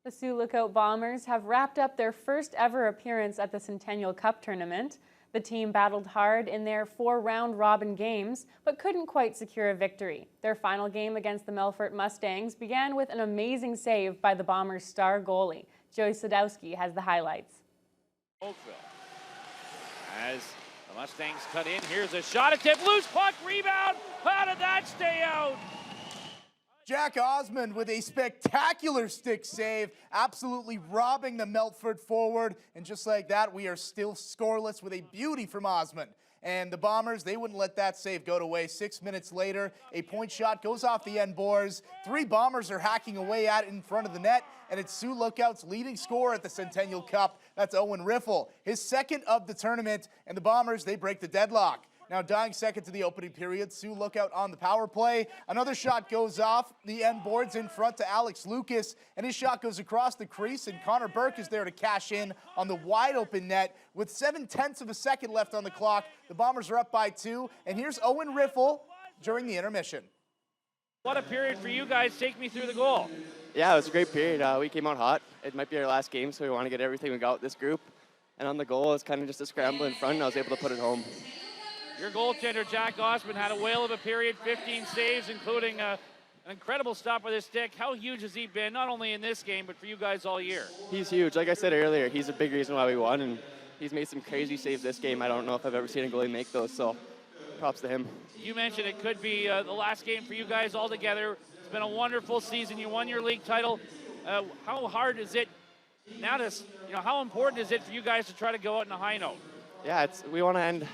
The Sioux Lookout Bombers have wrapped up their first ever appearance at the Centennial Cup tournament. The team battled hard in their 4 round-robin games, but couldn't quite secure a victory. Their final game against the Melfort Mustangs began with an amazing save by the Bombers' star goalie. Joey Sadowski has the highlights. Oakville. As the Mustangs cut in, here's a shot, a tip, loose puck, rebound. How did that stay out? Jack Osmond with a spectacular stick save, absolutely robbing the Melfort forward. And just like that, we are still scoreless with a beauty from Osmond. And the Bombers, they wouldn't let that save go to waste. 6 minutes later, a point shot goes off the end boards. 3 Bombers are hacking away at it in front of the net, and it's Sioux Lookout's leading scorer at the Centennial Cup. That's Owen Riffle, his second of the tournament, and the Bombers, they break the deadlock. Now dying second to the opening period, Sioux Lookout on the power play. Another shot goes off the end boards in front to Alex Lucas, and his shot goes across the crease, and Connor Burke is there to cash in on the wide open net. With 7/10 of a second left on the clock, the Bombers are up by 2, and here's Owen Riffle during the intermission. What a period for you guys. Take me through the goal. Yeah, it was a great period. We came out hot. It might be our last game, so we want to get everything we got with this group. And on the goal, it's kind of just a scramble in front, and I was able to put it home. Your goaltender, Jack Osmond, had a whale of a period, 15 saves, including an incredible stop with his stick. How huge has he been, not only in this game, but for you guys all year? He's huge. Like I said earlier, he's a big reason why we won, and he's made some crazy saves this game. I don't know if I've ever seen a goalie make those, so props to him. You mentioned it could be the last game for you guys all together. It's been a wonderful season. You won your league title. How hard is it now to, how important is it for you guys to try to go out on a high note? Yeah, we want to end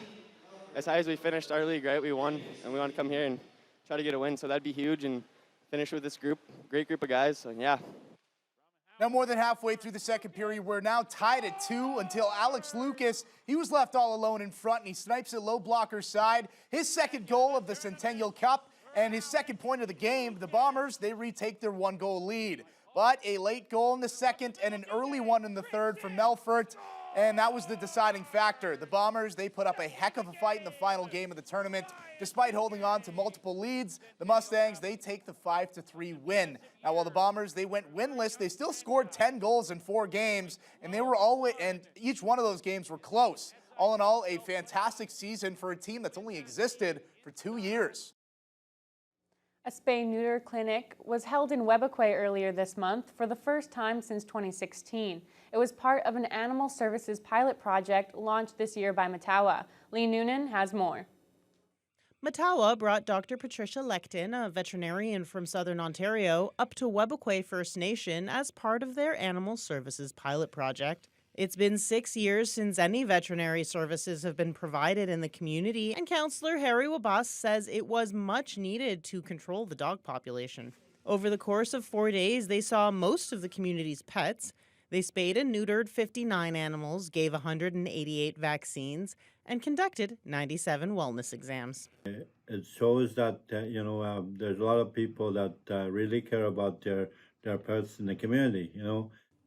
as high as we finished our league, right? We won, and we want to come here and try to get a win, so that'd be huge, and finish with this group, great group of guys, so yeah. Now more than halfway through the second period, we're now tied at 2 until Alex Lucas, he was left all alone in front, and he snipes it low blocker side. His second goal of the Centennial Cup and his second point of the game. The Bombers, they retake their 1-goal lead. But a late goal in the second and an early one in the third from Melfort, and that was the deciding factor. The Bombers, they put up a heck of a fight in the final game of the tournament. Despite holding on to multiple leads, the Mustangs, they take the 5-3 win. Now, while the Bombers, they went winless, they still scored 10 goals in 4 games, and each one of those games were close. All in all, a fantastic season for a team that's only existed for 2 years. A spay-neuter clinic was held in Webequie earlier this month for the first time since 2016. It was part of an animal services pilot project launched this year by Matawa. Lee Noonan has more. Matawa brought Dr. Patricia Lecton, a veterinarian from Southern Ontario, up to Webequie First Nation as part of their animal services pilot project. It's been 6 years since any veterinary services have been provided in the community, and Councillor Harry Wabas says it was much needed to control the dog population. Over the course of 4 days, they saw most of the community's pets. They spayed and neutered 59 animals, gave 188 vaccines, and conducted 97 wellness exams. It shows that, there's a lot of people that really care about their pets in the community,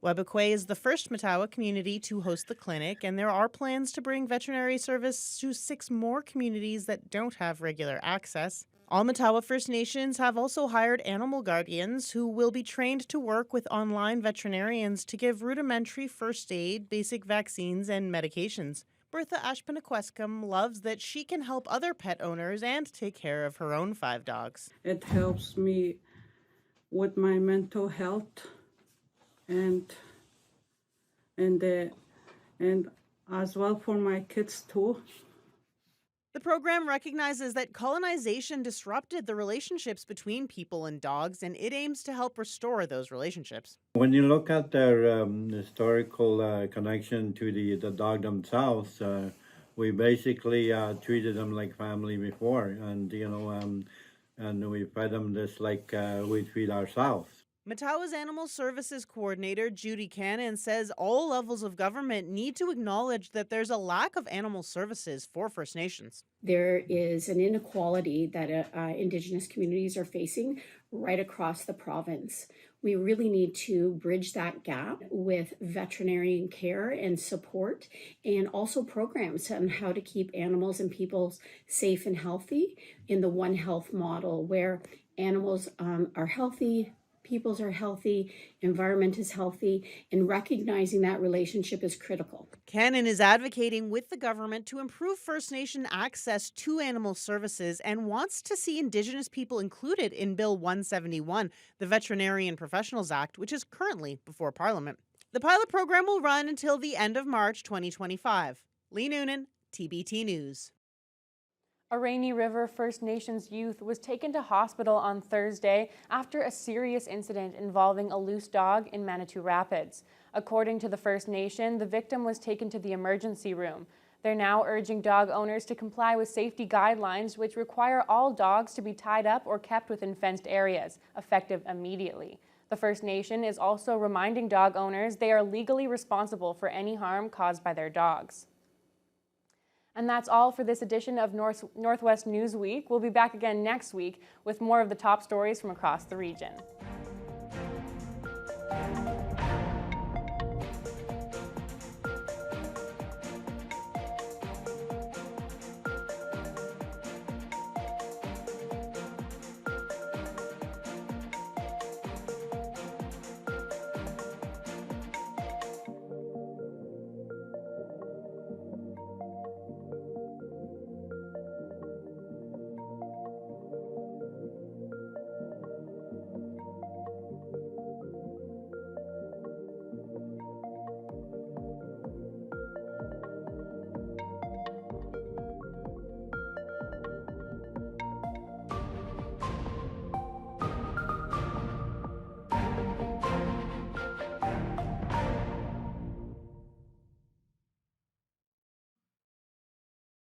Webequie is the first Matawa community to host the clinic, and there are plans to bring veterinary service to 6 more communities that don't have regular access. All Matawa First Nations have also hired animal guardians who will be trained to work with online veterinarians to give rudimentary first aid, basic vaccines, and medications. Bertha Ashpenaquescum loves that she can help other pet owners and take care of her own 5 dogs. It helps me with my mental health and as well for my kids too. The program recognizes that colonization disrupted the relationships between people and dogs, and it aims to help restore those relationships. When you look at their historical connection to the dog themselves, we basically treated them like family before, and and we fed them just like we treat ourselves. Matawa's Animal Services Coordinator, Judy Cannon, says all levels of government need to acknowledge that there's a lack of animal services for First Nations. There is an inequality that Indigenous communities are facing right across the province. We really need to bridge that gap with veterinarian care and support, and also programs on how to keep animals and people safe and healthy in the One Health model, where animals are healthy, peoples are healthy, environment is healthy, and recognizing that relationship is critical. Cannon is advocating with the government to improve First Nation access to animal services and wants to see Indigenous people included in Bill 171, the Veterinarian Professionals Act, which is currently before Parliament. The pilot program will run until the end of March 2025. Lee Noonan, TBT News. A Rainy River First Nations youth was taken to hospital on Thursday after a serious incident involving a loose dog in Manitou Rapids. According to the First Nation, the victim was taken to the emergency room. They're now urging dog owners to comply with safety guidelines, which require all dogs to be tied up or kept within fenced areas, effective immediately. The First Nation is also reminding dog owners they are legally responsible for any harm caused by their dogs. And that's all for this edition of Northwest News Week. We'll be back again next week with more of the top stories from across the region.